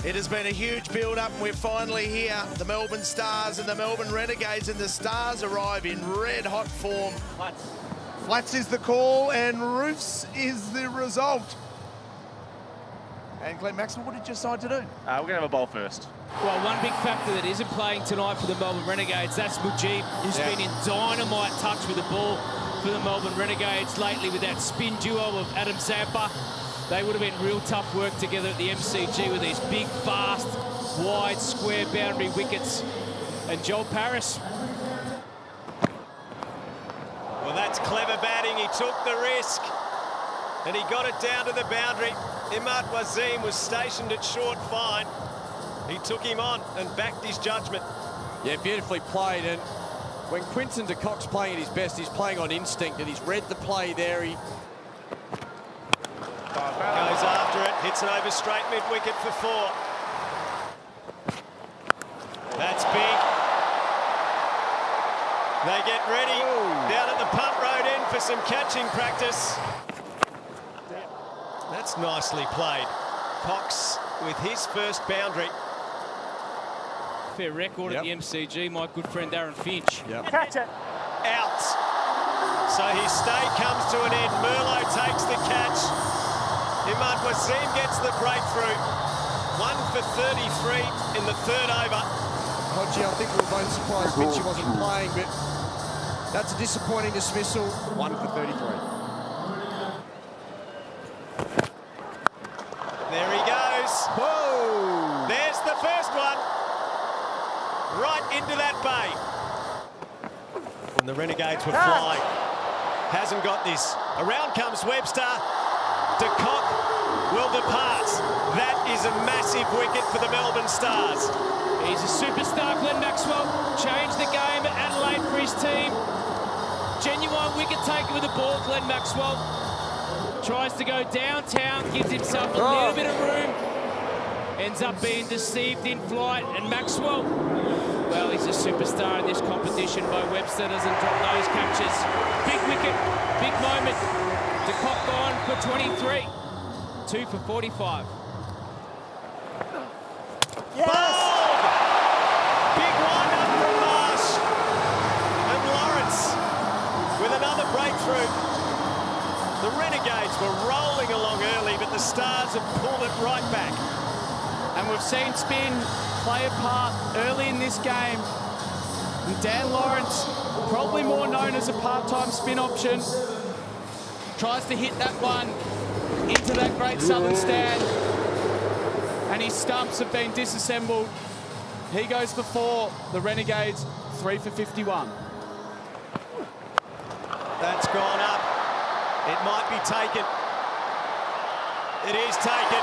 It has been a huge build-up, and we're finally here. The Melbourne Stars and the Melbourne Renegades, and the Stars arrive in red-hot form. Flats is the call, and roofs is the result. And Glenn Maxwell, what did you decide to do? We're going to have a bowl first. Well, one big factor that isn't playing tonight for the Melbourne Renegades, that's Mujib, who's been in dynamite touch with the ball for the Melbourne Renegades lately with that spin duo of Adam Zampa. They would have been real tough work together at the MCG with these big, fast, wide, square boundary wickets. And Joel Paris. Well, that's clever batting. He took the risk and he got it down to the boundary. Imad Wasim was stationed at short fine. He took him on and backed his judgment. Yeah, beautifully played. And when Quinton de Kock's playing at his best, he's playing on instinct, and he's read the play there. He goes after it, hits it over straight mid-wicket for 4. That's big. They get ready down at the punt road end for some catching practice. That's nicely played. Cox with his first boundary. Fair record at the MCG, my good friend Darren Finch. Catch it. Out. So his stay comes to an end. Merlot takes the catch. Imad Wasim gets the breakthrough. 1 for 33 in the 3rd over. Hodgie, I think we were both surprised Finch wasn't playing, but that's a disappointing dismissal. 1 for 33. There he goes. Whoa! There's the first one. Right into that bay. And the Renegades were flying. Hasn't got this. Around comes Webster. De Kock will depart. That is a massive wicket for the Melbourne Stars. He's a superstar, Glenn Maxwell. Changed the game at Adelaide for his team. Genuine wicket taker with the ball, Glenn Maxwell. Tries to go downtown, gives himself a little bit of room. Ends up being deceived in flight, and Maxwell, well, he's a superstar in this competition. Bo Webster doesn't drop those catches. Big wicket, big moment. De Kock gone for 23. 2 for 45. Yes! Bowled! Big wind-up from Marsh. And Lawrence with another breakthrough. The Renegades were rolling along early, but the Stars have pulled it right back. And we've seen spin play a part early in this game. And Dan Lawrence, probably more known as a part-time spin option, tries to hit that one into that great southern stand. And his stumps have been disassembled. He goes for 4. The Renegades, 3 for 51. That's gone up. It might be taken. It is taken.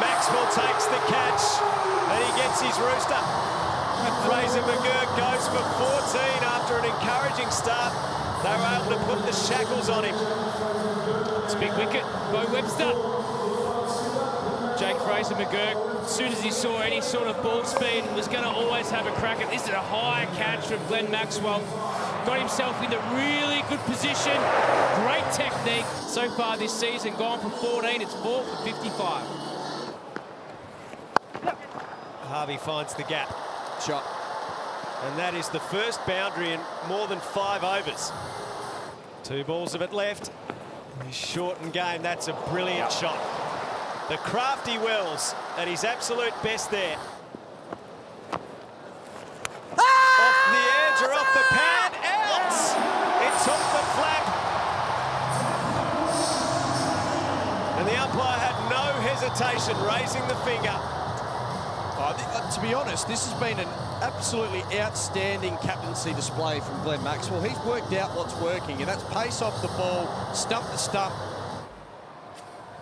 Maxwell takes the catch, and he gets his rooster. And Fraser McGurk goes for 14 after an encouraging start. They were able to put the shackles on him. It's a big wicket. Bo Webster. Jake Fraser McGurk, as soon as he saw any sort of ball speed, was going to always have a crack at this. Is a high catch from Glenn Maxwell. Got himself into really good position. Great technique so far this season. Gone for 14. It's 4 for 55. Harvey finds the gap. Shot. And that is the first boundary in more than 5 overs. 2 balls of it left. Shortened game. That's a brilliant shot. The crafty Wells at his absolute best there. Off the edge or off the pad. Out! It took the flap. And the umpire had no hesitation raising the finger. To be honest, this has been an absolutely outstanding captaincy display from Glenn Maxwell. He's worked out what's working, and that's pace off the ball, stump to stump.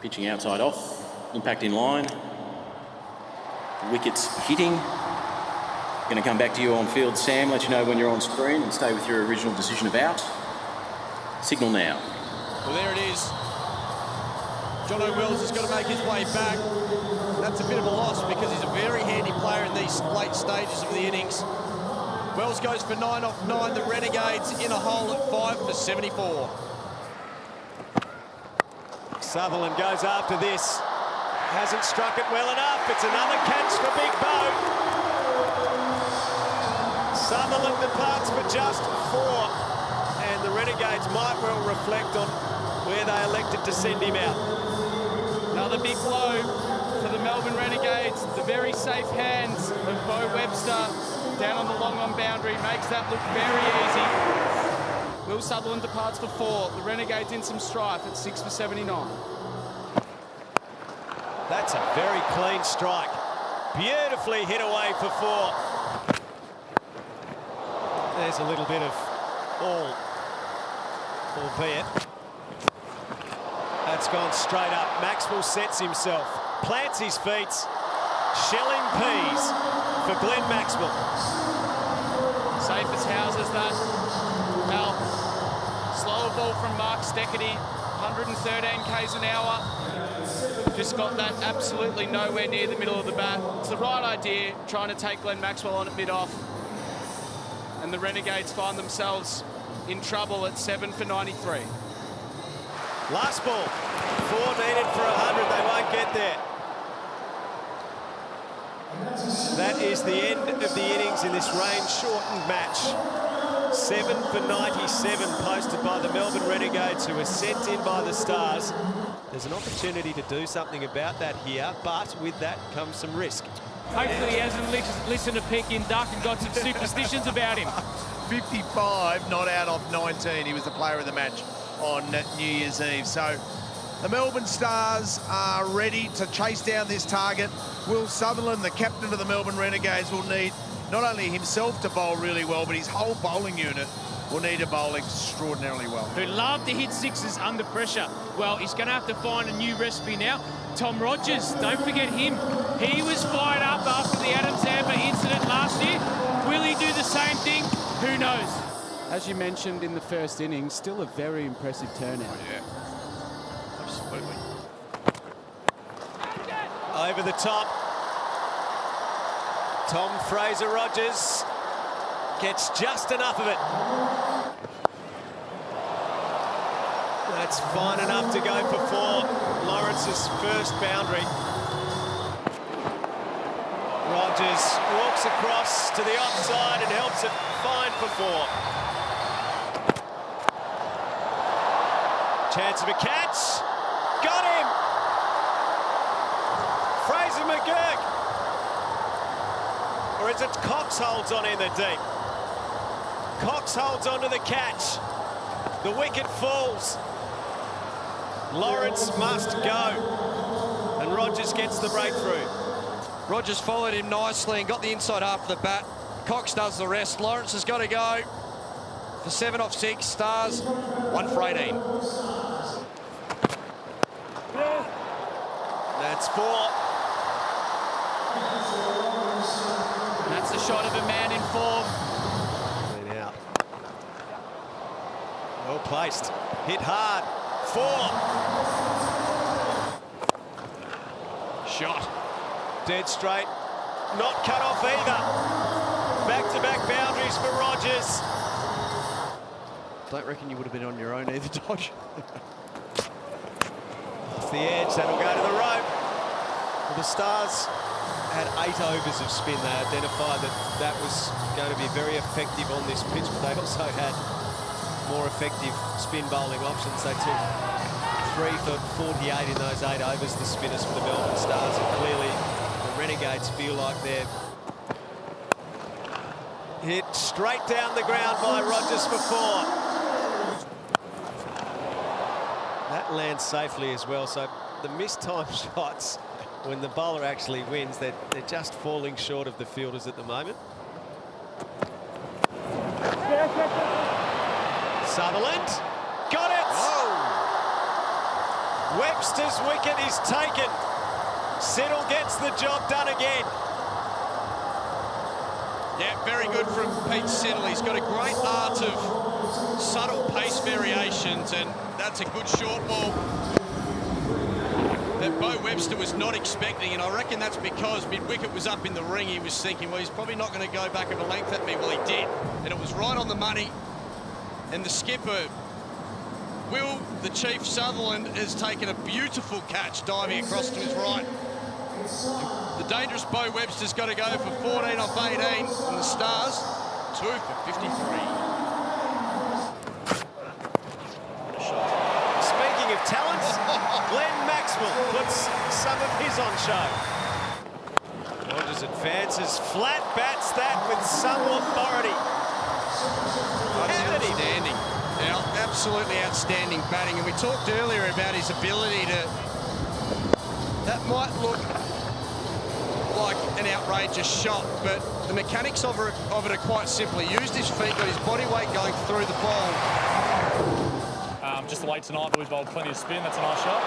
Pitching outside off, impact in line. Wickets hitting. Going to come back to you on field, Sam. Let you know when you're on screen and stay with your original decision of out. Signal now. Well, there it is. Jono Wells has got to make his way back. That's a bit of a loss because he's a very handy player in these late stages of the innings. Wells goes for 9 off 9. The Renegades in a hole at 5 for 74. Sutherland goes after this. Hasn't struck it well enough. It's another catch for Big Bo. Sutherland departs for just 4. And the Renegades might well reflect on where they elected to send him out. Another big blow for the Melbourne Renegades. The very safe hands of Bo Webster down on the long-on boundary makes that look very easy. Will Sutherland departs for 4. The Renegades in some strife at 6 for 79. That's a very clean strike. Beautifully hit away for 4. There's a little bit of all, albeit. That's gone straight up. Maxwell sets himself, plants his feet. Shelling peas for Glenn Maxwell. Safe as houses that. Now, slower ball from Mark Steckety, 113 k's an hour. Just got that absolutely nowhere near the middle of the bat. It's the right idea, trying to take Glenn Maxwell on at mid-off. And the Renegades find themselves in trouble at 7 for 93. Last ball. 4 needed for 100. They won't get there. That is the end of the innings in this rain-shortened match. 7 for 97 posted by the Melbourne Renegades, who were sent in by the Stars. There's an opportunity to do something about that here, but with that comes some risk. Hopefully he hasn't listened to Peking Duck and got some superstitions about him. 55 not out of 19. He was the player of the match on New Year's Eve. So the Melbourne Stars are ready to chase down this target. Will Sutherland, the captain of the Melbourne Renegades, will need not only himself to bowl really well, but his whole bowling unit will need to bowl extraordinarily well. Who love to hit sixes under pressure. Well, he's going to have to find a new recipe now. Tom Rogers, don't forget him. He was fired up after the Adam Zampa incident last year. Will he do the same thing? Who knows? As you mentioned in the first innings, still a very impressive turnout. Oh, yeah. Absolutely. Over the top. Tom Fraser-Rogers gets just enough of it. That's fine enough to go for 4. Lawrence's first boundary. Rogers walks across to the offside and helps it fine for 4. Chance of a catch. Got him! Fraser McGurk. Or is it Cox holds on in the deep? Cox holds on to the catch. The wicket falls. Lawrence must go. And Rogers gets the breakthrough. Rogers followed him nicely and got the inside half of the bat. Cox does the rest. Lawrence has got to go for 7 off 6. Stars 1 for 18. That's 4. That's the shot of a man in form. Clean out. Well placed. Hit hard. 4. Shot. Dead straight. Not cut off either. Back-to-back boundaries for Rogers. Don't reckon you would have been on your own either, Dodge. Off the edge, that'll go to the rope. Well, the Stars had 8 overs of spin. They identified that that was going to be very effective on this pitch, but they also had more effective spin bowling options. They took 3 for 48 in those 8 overs, the spinners for the Melbourne Stars, and clearly the Renegades feel like they're hit straight down the ground by Rogers for 4. That lands safely as well, so the missed time shots when the bowler actually wins, they're just falling short of the fielders at the moment. Sutherland, got it! Oh. Webster's wicket is taken. Siddle gets the job done again. Yeah, very good from Pete Siddle. He's got a great art of subtle pace variations, and that's a good short ball that Bo Webster was not expecting, and I reckon that's because mid-wicket was up in the ring. He was thinking, well, he's probably not going to go back of a length at me. Well, he did, and it was right on the money. And the skipper Will, the Chief Sutherland, has taken a beautiful catch, diving across to his right. The dangerous Bo Webster's got to go for 14 off 18, and the Stars 2 for 53. Speaking of talents, Glenn Maxwell puts some of his on show. Rogers advances, flat bats that with some authority. Outstanding. Now, absolutely outstanding batting. And we talked earlier about his ability to... That might look like an outrageous shot, but the mechanics of it are quite simple. He used his feet, got his body weight going through the ball. Just late tonight, but we've bowled plenty of spin. That's a nice shot.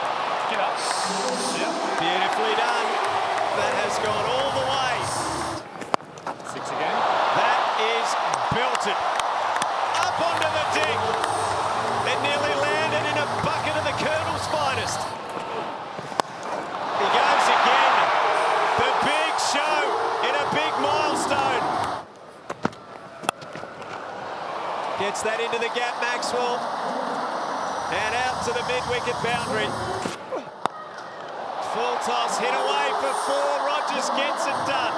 Get up. Yep. Beautifully done. That has gone all the way. 6 again. That is belted. Up onto the ding. It nearly landed in a bucket of the Colonel's finest. He goes again. The big show in a big milestone. Gets that into the gap, Maxwell. And out to the mid-wicket boundary. Full toss, hit away for 4. Rogers gets it done.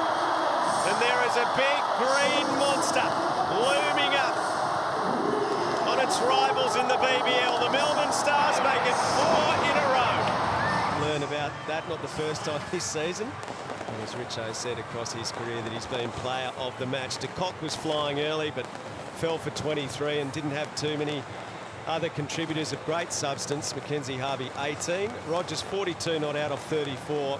And there is a big green monster looming up on its rivals in the BBL. The Melbourne Stars make it 4 in a row. Learn about that, not the first time this season. And as Richo said across his career that he's been player of the match. De Kock was flying early, but fell for 23 and didn't have too many other contributors of great substance. Mackenzie Harvey 18, Rogers 42 not out of 34.